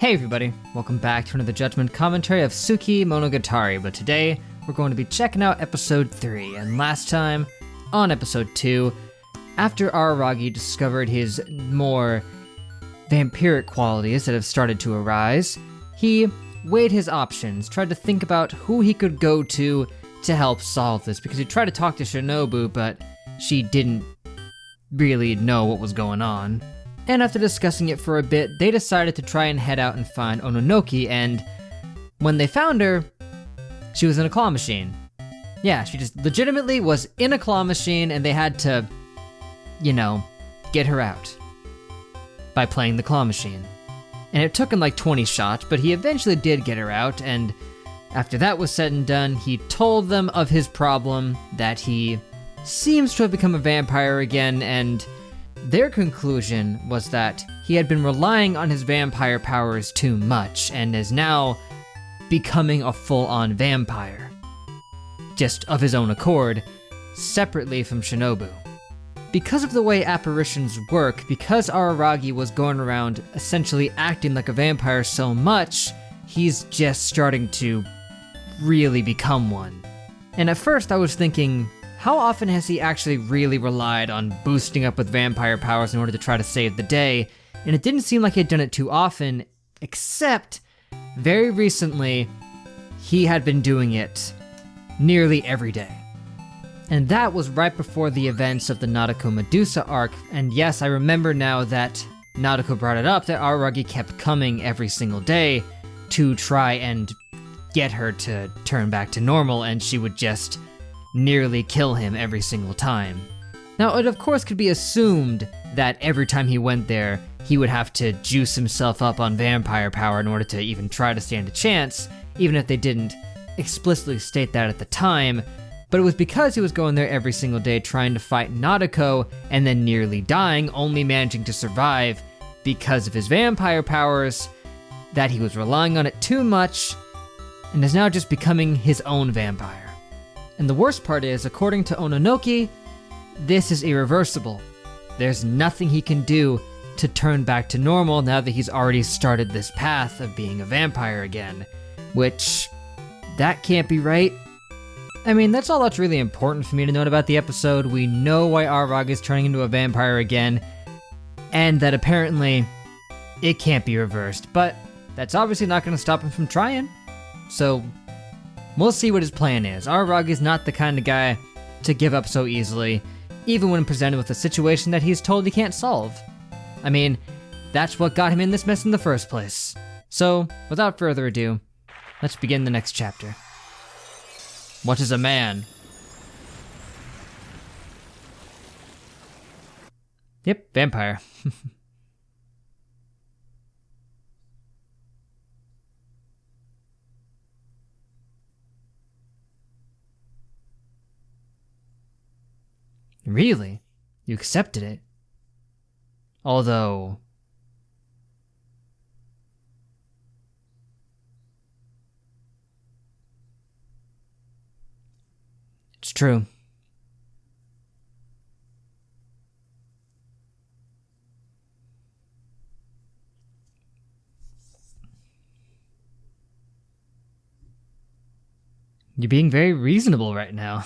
Hey everybody, welcome back to another Judgment commentary of Tsukimonogatari, but today we're going to be checking out episode 3, and last time, on episode 2, after Araragi discovered his more vampiric qualities that have started to arise, he weighed his options, tried to think about who he could go to help solve this, because he tried to talk to Shinobu, but she didn't really know what was going on. And after discussing it for a bit, they decided to try and head out and find Ononoki, and when they found her, she was in a claw machine. Yeah, she just legitimately was in a claw machine, and they had to, get her out by playing the claw machine. And it took him like 20 shots, but he eventually did get her out, and after that was said and done, he told them of his problem, that he seems to have become a vampire again, and their conclusion was that he had been relying on his vampire powers too much and is now becoming a full-on vampire, just of his own accord, separately from Shinobu. Because of the way apparitions work, because Araragi was going around essentially acting like a vampire so much, he's just starting to really become one. And at first I was thinking, how often has he actually really relied on boosting up with vampire powers in order to try to save the day? And it didn't seem like he had done it too often, except very recently, he had been doing it nearly every day. And that was right before the events of the Nadeko Medusa arc, and yes, I remember now that Nadeko brought it up, that Araragi kept coming every single day to try and get her to turn back to normal, and she would just nearly kill him every single time. Now, it of course could be assumed that every time he went there, he would have to juice himself up on vampire power in order to even try to stand a chance, even if they didn't explicitly state that at the time, but it was because he was going there every single day trying to fight Nadeko and then nearly dying, only managing to survive because of his vampire powers, that he was relying on it too much, and is now just becoming his own vampire. And the worst part is, according to Ononoki, this is irreversible. There's nothing he can do to turn back to normal now that he's already started this path of being a vampire again. Which, that can't be right. I mean, that's all that's really important for me to note about the episode. We know why Araragi is turning into a vampire again, and that apparently it can't be reversed, but that's obviously not going to stop him from trying. So we'll see what his plan is. Araragi's not the kind of guy to give up so easily, even when presented with a situation that he's told he can't solve. I mean, that's what got him in this mess in the first place. So, without further ado, let's begin the next chapter. What is a man? Yep, vampire. Really? You accepted it? Although... it's true. You're being very reasonable right now.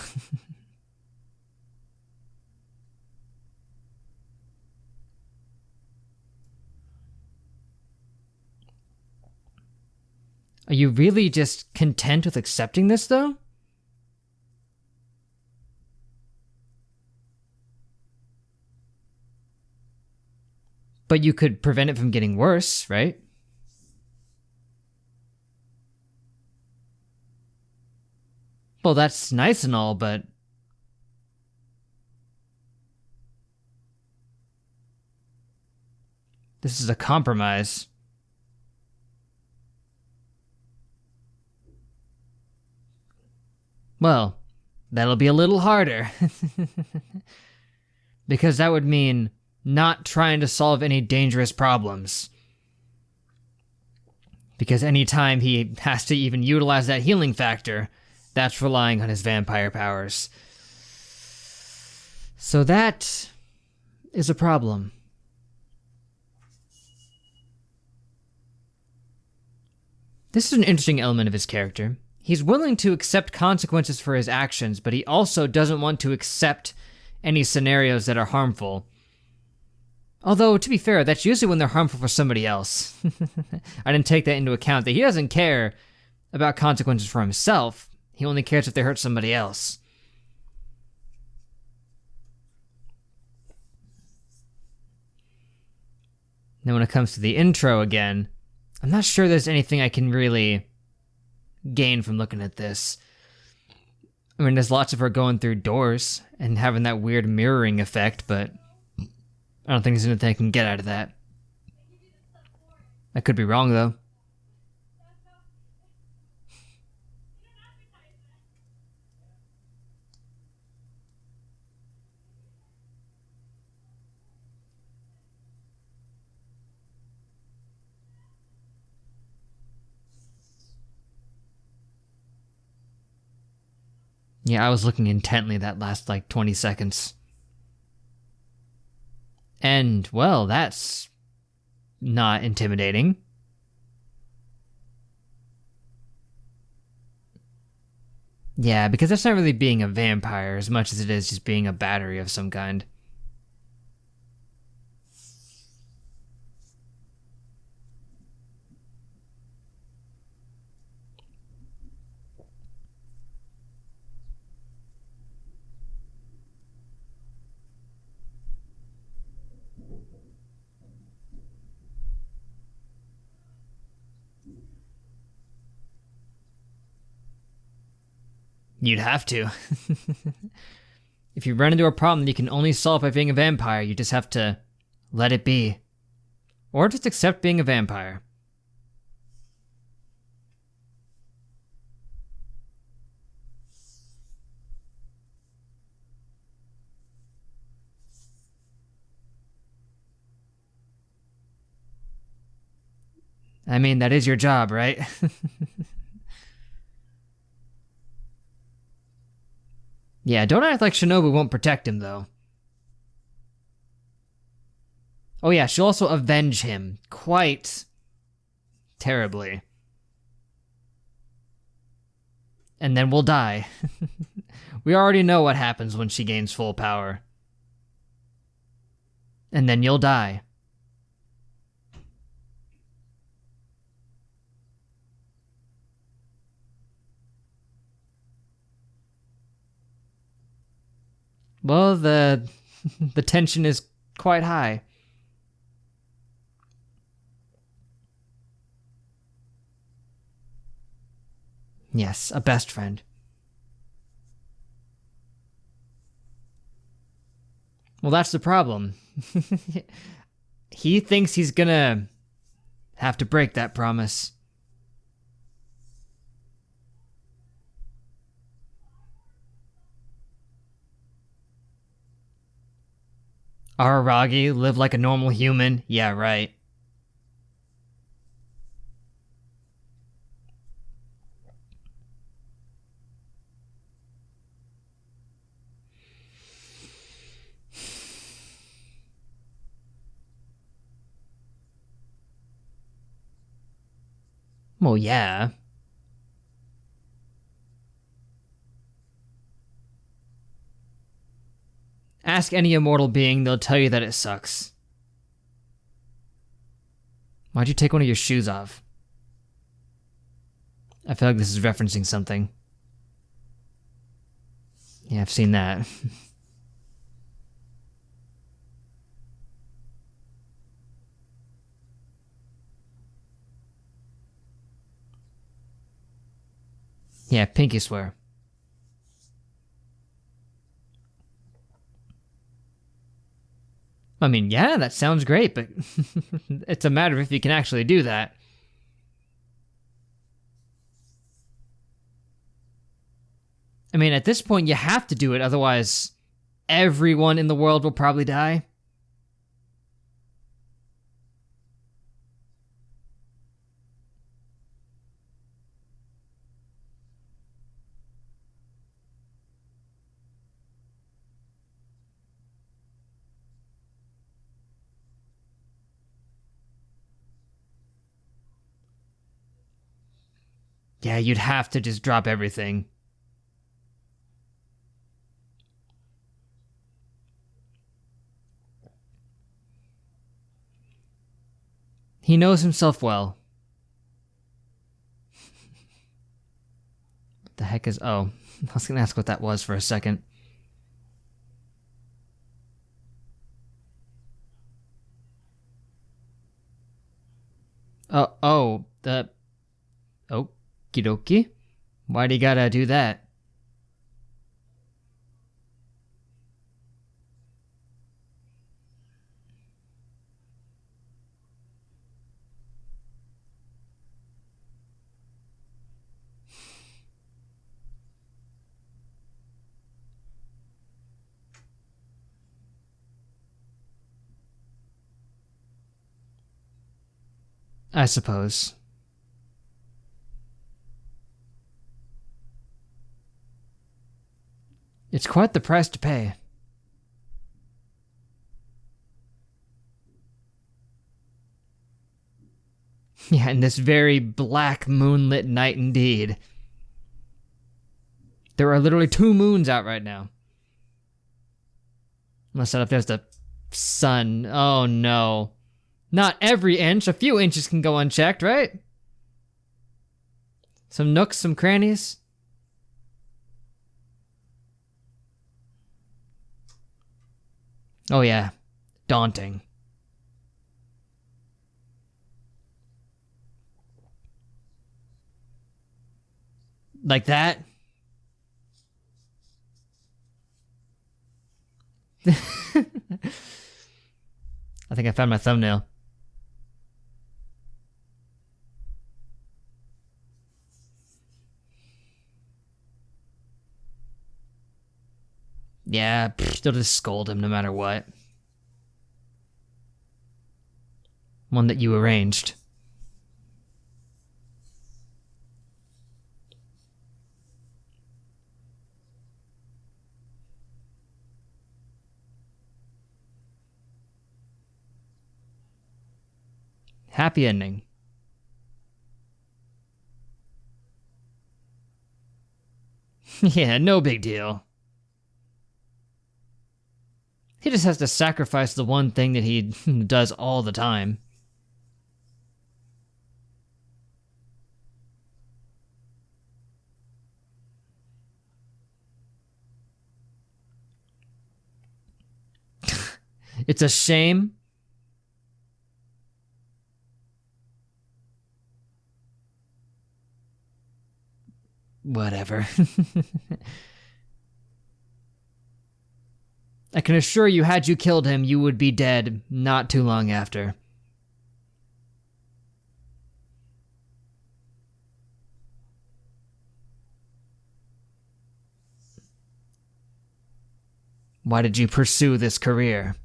Are you really just content with accepting this, though? But you could prevent it from getting worse, right? Well, that's nice and all, but... this is a compromise. Well, that'll be a little harder. Because that would mean not trying to solve any dangerous problems. Because anytime he has to even utilize that healing factor, that's relying on his vampire powers. So that is a problem. This is an interesting element of his character. He's willing to accept consequences for his actions, but he also doesn't want to accept any scenarios that are harmful. Although, to be fair, that's usually when they're harmful for somebody else. I didn't take that into account, that he doesn't care about consequences for himself. He only cares if they hurt somebody else. Then when it comes to the intro again, I'm not sure there's anything I can really gain from looking at this. I mean, there's lots of her going through doors and having that weird mirroring effect, but I don't think there's anything I can get out of that. I could be wrong, though. Yeah, I was looking intently that last, 20 seconds. And, well, that's not intimidating. Yeah, because that's not really being a vampire as much as it is just being a battery of some kind. You'd have to. If you run into a problem that you can only solve by being a vampire, you just have to let it be. Or just accept being a vampire. I mean, that is your job, right? Yeah, don't act like Shinobu won't protect him, though. Oh yeah, she'll also avenge him. Quite terribly. And then we'll die. We already know what happens when she gains full power. And then you'll die. Well, the tension is quite high. Yes, a best friend. Well, that's the problem. He thinks he's gonna have to break that promise. Araragi live like a normal human? Yeah, right. Well, yeah. Ask any immortal being, they'll tell you that it sucks. Why'd you take one of your shoes off? I feel like this is referencing something. Yeah, I've seen that. Yeah, pinky swear. I mean, yeah, that sounds great, but it's a matter of if you can actually do that. I mean, at this point, you have to do it, otherwise everyone in the world will probably die. Yeah, you'd have to just drop everything. He knows himself well. What the heck is... Oh, I was gonna ask what that was for a second. The... Okie dokie. Why do you gotta do that? I suppose. It's quite the price to pay. Yeah, in this very black moonlit night indeed. There are literally 2 moons out right now. Unless that if there's the sun. Oh no. Not every inch. A few inches can go unchecked, right? Some nooks, some crannies. Oh yeah. Daunting. Like that? I think I found my thumbnail. Yeah, they'll just scold him no matter what. One that you arranged. Happy ending. Yeah, no big deal. He just has to sacrifice the one thing that he does all the time. It's a shame. Whatever. I can assure you, had you killed him, you would be dead not too long after. Why did you pursue this career?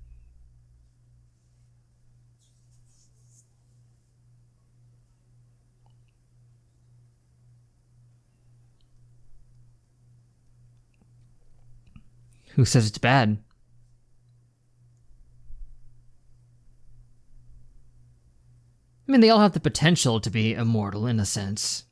Who says it's bad? I mean, they all have the potential to be immortal in a sense.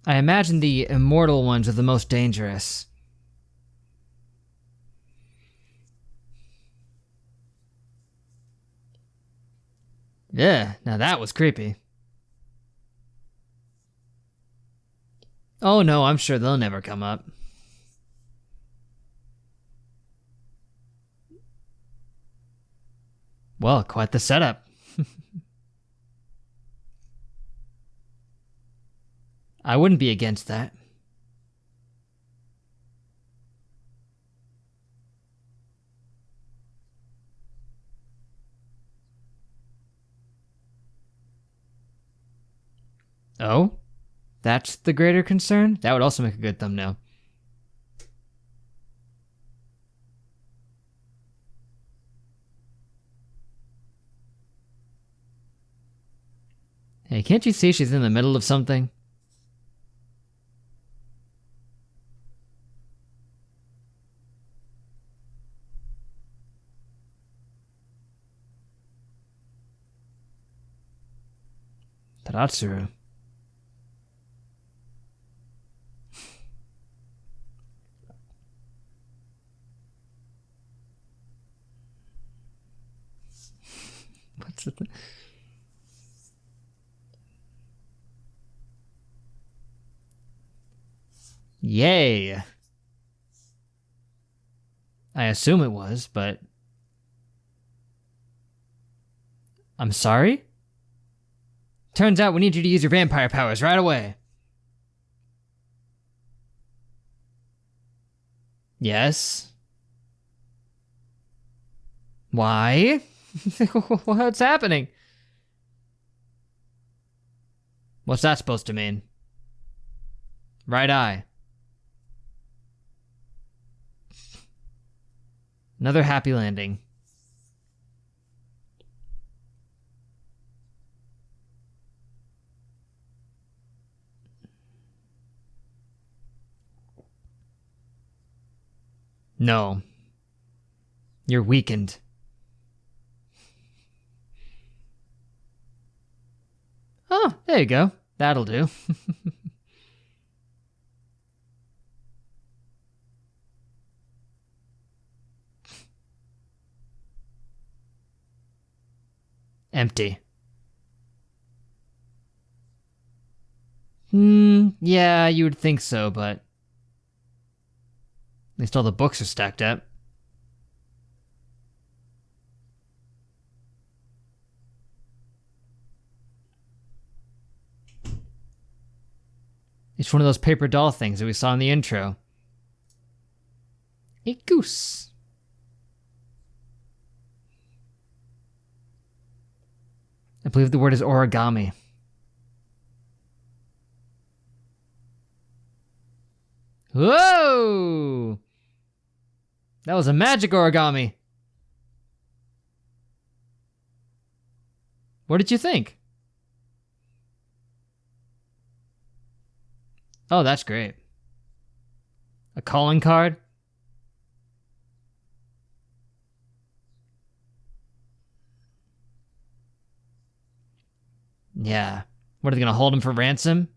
I imagine the immortal ones are the most dangerous. Yeah, now that was creepy. Oh no, I'm sure they'll never come up. Well, quite the setup. I wouldn't be against that. Oh? That's the greater concern? That would also make a good thumbnail. Hey, can't you see she's in the middle of something? Taratsuru. What's the thing? Yay. I assume it was, but... I'm sorry? Turns out we need you to use your vampire powers right away. Yes? Why? What's happening? What's that supposed to mean? Right eye. Another happy landing. No. You're weakened. Oh, there you go. That'll do. Empty. Yeah, you would think so, but... At least all the books are stacked up. It's one of those paper doll things that we saw in the intro. A goose. I believe the word is origami. Whoa! That was a magic origami. What did you think? Oh, that's great. A calling card? Yeah. What, are they gonna hold him for ransom?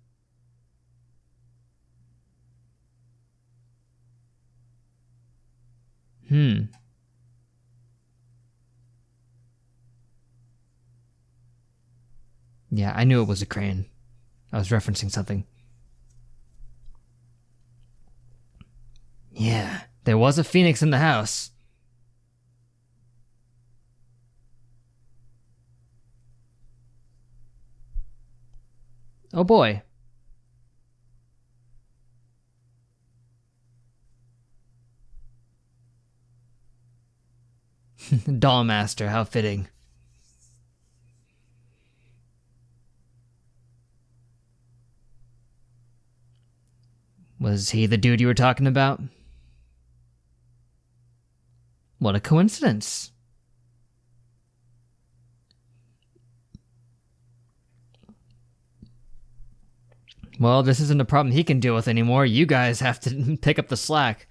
Yeah, I knew it was a crane. I was referencing something. Yeah, there was a phoenix in the house. Oh boy. Dollmaster, how fitting. Was he the dude you were talking about? What a coincidence. Well, this isn't a problem he can deal with anymore. You guys have to pick up the slack.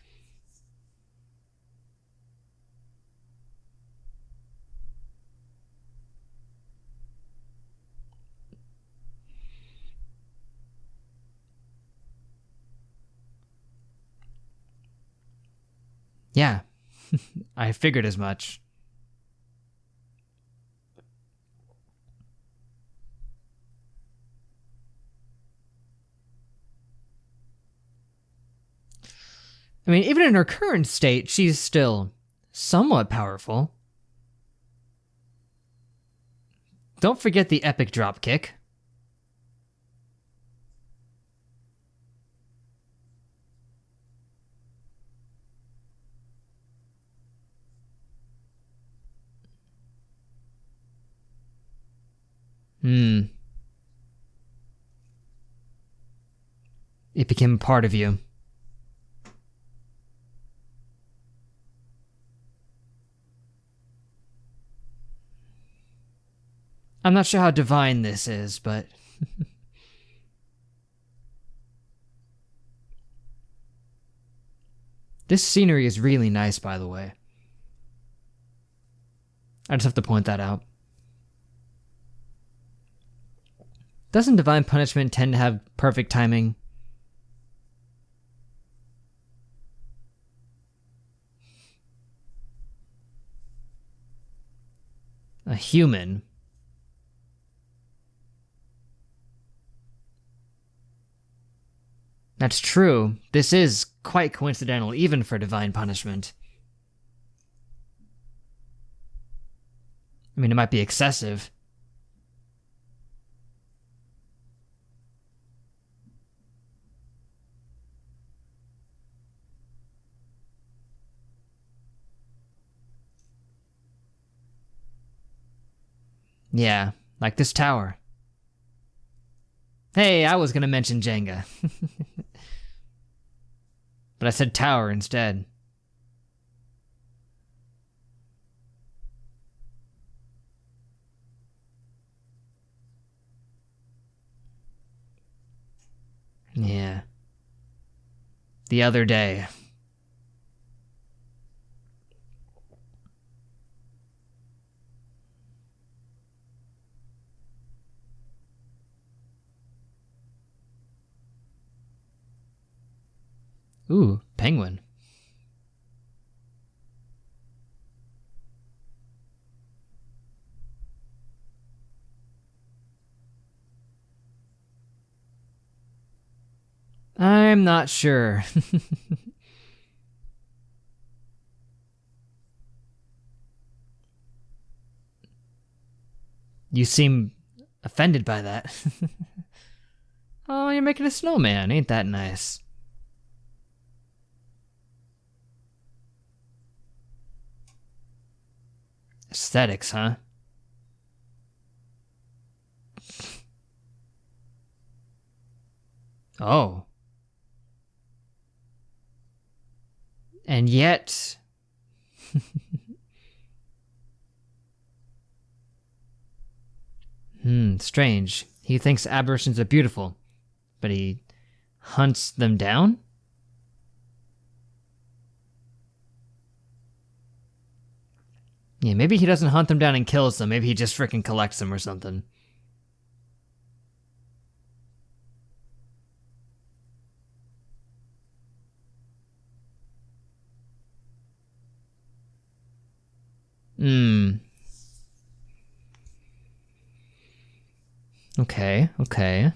Yeah, I figured as much. I mean, even in her current state, she's still somewhat powerful. Don't forget the epic drop kick. It became a part of you. I'm not sure how divine this is, but This scenery is really nice, by the way. I just have to point that out. Doesn't divine punishment tend to have perfect timing? A human. That's true. This is quite coincidental, even for divine punishment. I mean, it might be excessive. Yeah, like this tower. Hey, I was gonna mention Jenga. But I said tower instead. Yeah. The other day. Ooh, penguin. I'm not sure. You seem offended by that. Oh, you're making a snowman. Ain't that nice? Aesthetics, huh? Oh. And yet... strange. He thinks aberrations are beautiful, but he hunts them down? Yeah, maybe he doesn't hunt them down and kills them. Maybe he just freaking collects them or something. Okay, okay.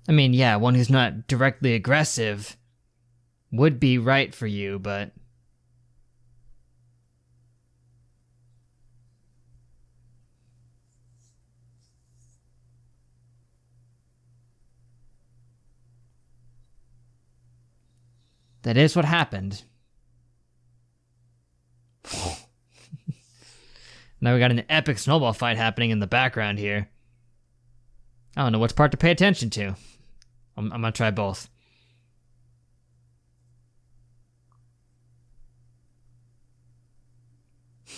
I mean, yeah, one who's not directly aggressive would be right for you, but... that is what happened. Now we got an epic snowball fight happening in the background here. I don't know which part to pay attention to. I'm gonna try both.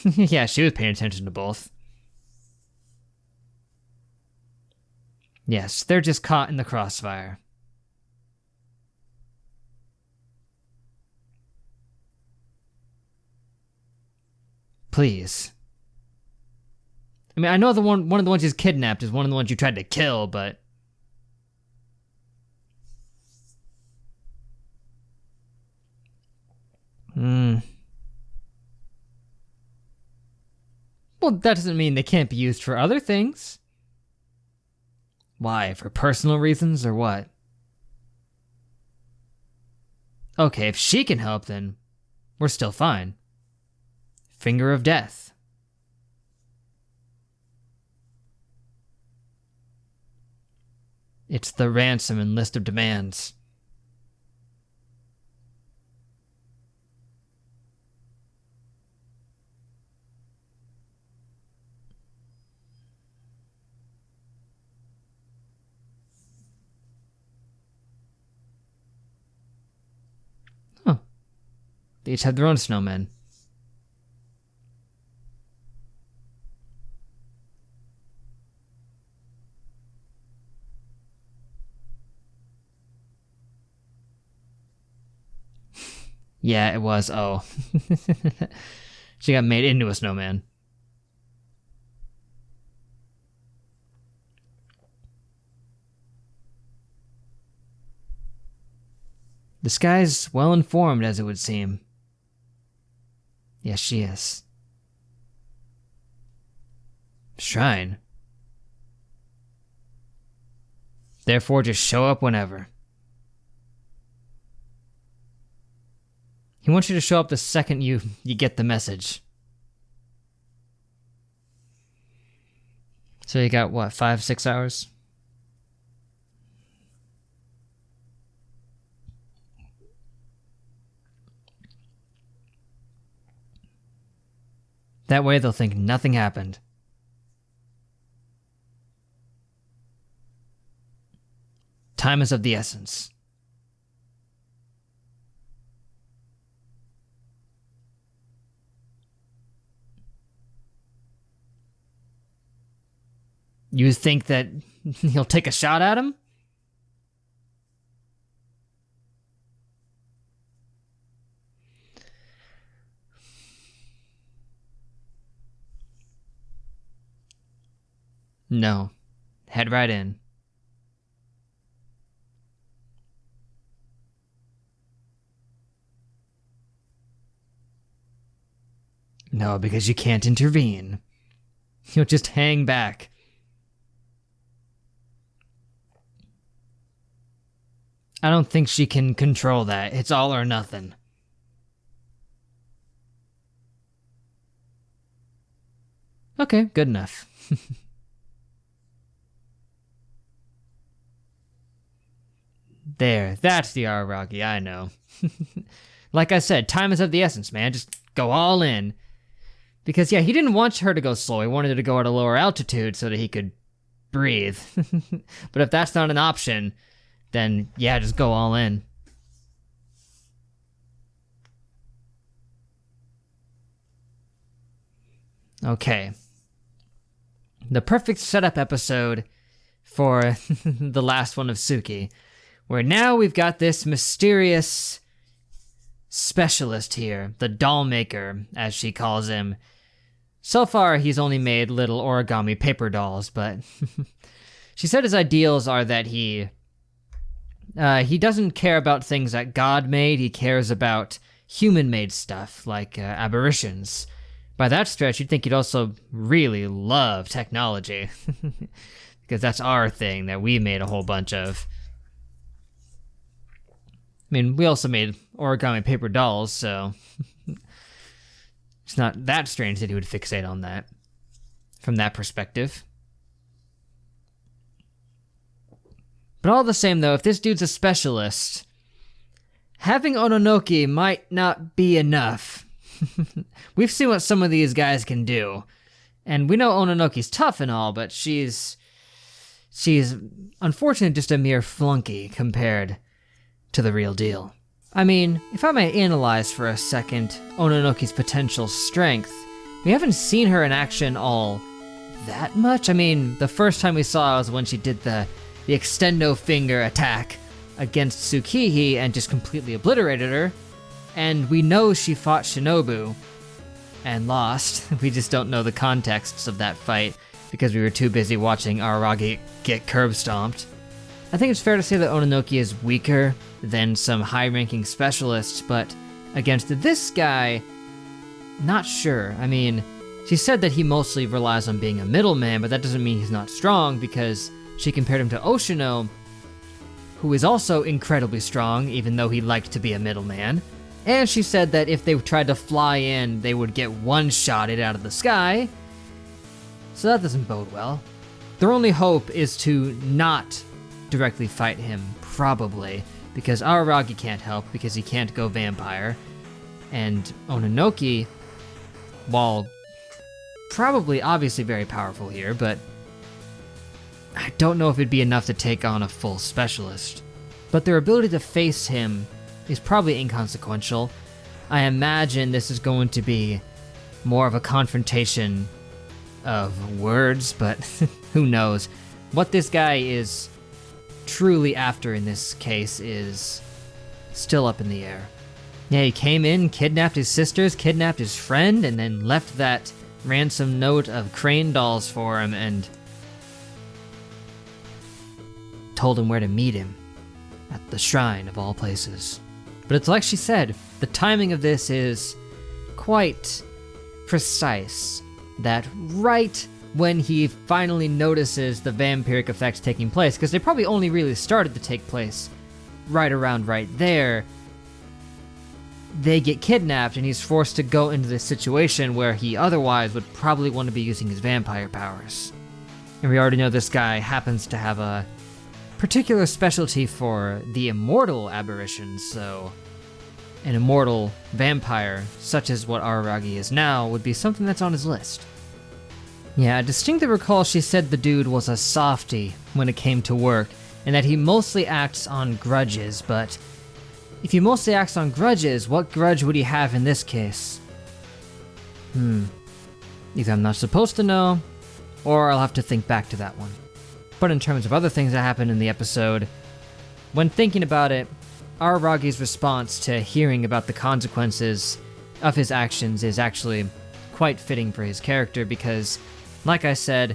Yeah, she was paying attention to both. Yes, they're just caught in the crossfire. Please. I mean, I know one of the ones he's kidnapped is one of the ones you tried to kill, but... Well, that doesn't mean they can't be used for other things. Why, for personal reasons or what? Okay, if she can help, then we're still fine. Finger of death. It's the ransom and list of demands. Huh. They each have their own snowmen. Yeah, it was. Oh. She got made into a snowman. This guy's well informed, as it would seem. Yes, she is. Shrine. Therefore, just show up whenever. He wants you to show up the second you get the message. So you got, what, 5-6 hours? That way they'll think nothing happened. Time is of the essence. You think that he'll take a shot at him? No. Head right in. No, because you can't intervene. You'll just hang back. I don't think she can control that. It's all or nothing. Okay, good enough. There, that's the Araragi, I know. Like I said, time is of the essence, man. Just go all in. Because, yeah, he didn't want her to go slow. He wanted her to go at a lower altitude so that he could breathe. But if that's not an option, then, yeah, just go all in. Okay. The perfect setup episode for the last one of Tsuki, where now we've got this mysterious specialist here, the doll maker, as she calls him. So far, he's only made little origami paper dolls, but she said his ideals are that he doesn't care about things that God made. He cares about human-made stuff, like aberrations. By that stretch, you'd think he'd also really love technology, because that's our thing that we made a whole bunch of. I mean, we also made origami paper dolls, so it's not that strange that he would fixate on that from that perspective. But all the same, though, if this dude's a specialist, having Ononoki might not be enough. We've seen what some of these guys can do, and we know Ononoki's tough and all, but she's unfortunately just a mere flunky compared to the real deal. I mean, if I may analyze for a second Ononoki's potential strength, we haven't seen her in action all that much. I mean, the first time we saw her was when she did the extendo finger attack against Tsukihi and just completely obliterated her. And we know she fought Shinobu and lost. We just don't know the contexts of that fight because we were too busy watching Araragi get curb stomped. I think it's fair to say that Ononoki is weaker than some high-ranking specialists, but against this guy, not sure. I mean, she said that he mostly relies on being a middleman, but that doesn't mean he's not strong, because she compared him to Oshino, who is also incredibly strong, even though he liked to be a middleman. And she said that if they tried to fly in, they would get one-shotted out of the sky. So that doesn't bode well. Their only hope is to not directly fight him, probably, because Araragi can't help because he can't go vampire. And Ononoki, while probably obviously very powerful here, but I don't know if it'd be enough to take on a full specialist. But their ability to face him is probably inconsequential. I imagine this is going to be more of a confrontation of words, but who knows. What this guy is truly after in this case is still up in the air. Yeah, he came in, kidnapped his sisters, kidnapped his friend, and then left that ransom note of crane dolls for him and told him where to meet him at the shrine of all places. But it's like she said, the timing of this is quite precise, that right when he finally notices the vampiric effects taking place, because they probably only really started to take place right around right there, they get kidnapped and he's forced to go into this situation where he otherwise would probably want to be using his vampire powers. And we already know this guy happens to have a particular specialty for the immortal aberrations, so an immortal vampire, such as what Araragi is now, would be something that's on his list. Yeah, I distinctly recall she said the dude was a softie when it came to work, and that he mostly acts on grudges, but if he mostly acts on grudges, what grudge would he have in this case? Either I'm not supposed to know, or I'll have to think back to that one. But in terms of other things that happened in the episode, when thinking about it, Araragi's response to hearing about the consequences of his actions is actually quite fitting for his character because, like I said,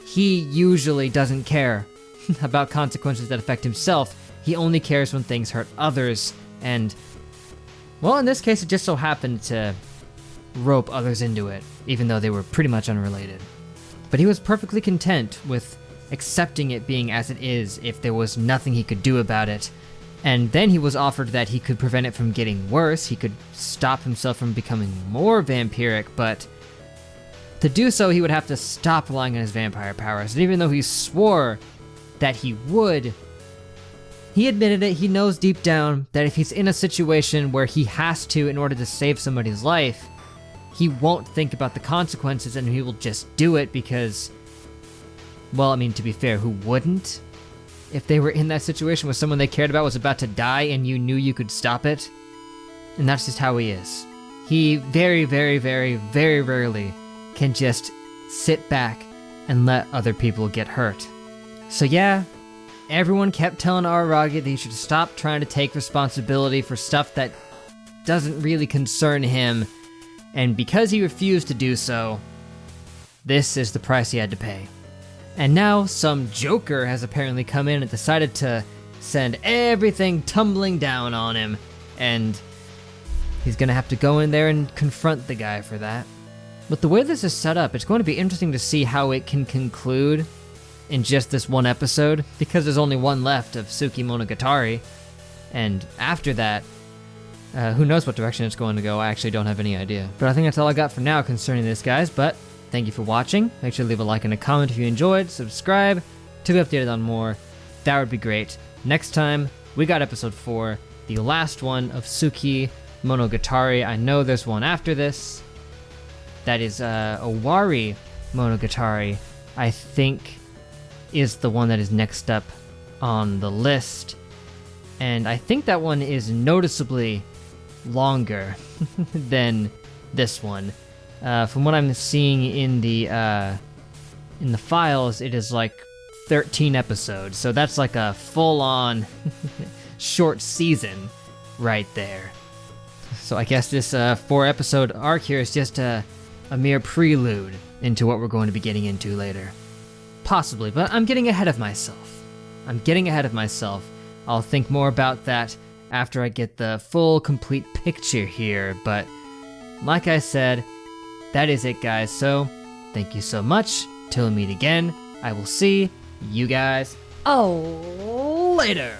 he usually doesn't care about consequences that affect himself. He only cares when things hurt others, and, well, in this case, it just so happened to rope others into it, even though they were pretty much unrelated. But he was perfectly content with accepting it being as it is if there was nothing he could do about it. And then he was offered that he could prevent it from getting worse, he could stop himself from becoming more vampiric, but to do so he would have to stop relying on his vampire powers. And even though he swore that he would, he admitted it, he knows deep down that if he's in a situation where he has to in order to save somebody's life, he won't think about the consequences and he will just do it because, well, I mean, to be fair, who wouldn't? If they were in that situation where someone they cared about was about to die and you knew you could stop it. And that's just how he is. He very, very, very, very rarely can just sit back and let other people get hurt. So yeah, everyone kept telling Araragi that he should stop trying to take responsibility for stuff that doesn't really concern him, and because he refused to do so, this is the price he had to pay. And now some joker has apparently come in and decided to send everything tumbling down on him, and he's gonna have to go in there and confront the guy for that. But the way this is set up, it's going to be interesting to see how it can conclude in just this one episode, because there's only one left of Tsukimonogatari, and after that, who knows what direction it's going to go. I actually don't have any idea. But I think that's all I got for now concerning this, guys, but thank you for watching. Make sure to leave a like and a comment if you enjoyed, subscribe to be updated on more. That would be great. Next time, we got episode 4, the last one of Tsukimonogatari. I know there's one after this. That is Owari Monogatari, I think, is the one that is next up on the list. And I think that one is noticeably longer than this one. From what I'm seeing in the files, it is like 13 episodes, so that's like a full-on short season right there. So I guess this 4-episode arc here is just a mere prelude into what we're going to be getting into later. Possibly, but I'm getting ahead of myself. I'll think more about that after I get the full, complete picture here, but like I said, that is it, guys. So, thank you so much. Till we meet again, I will see you guys later.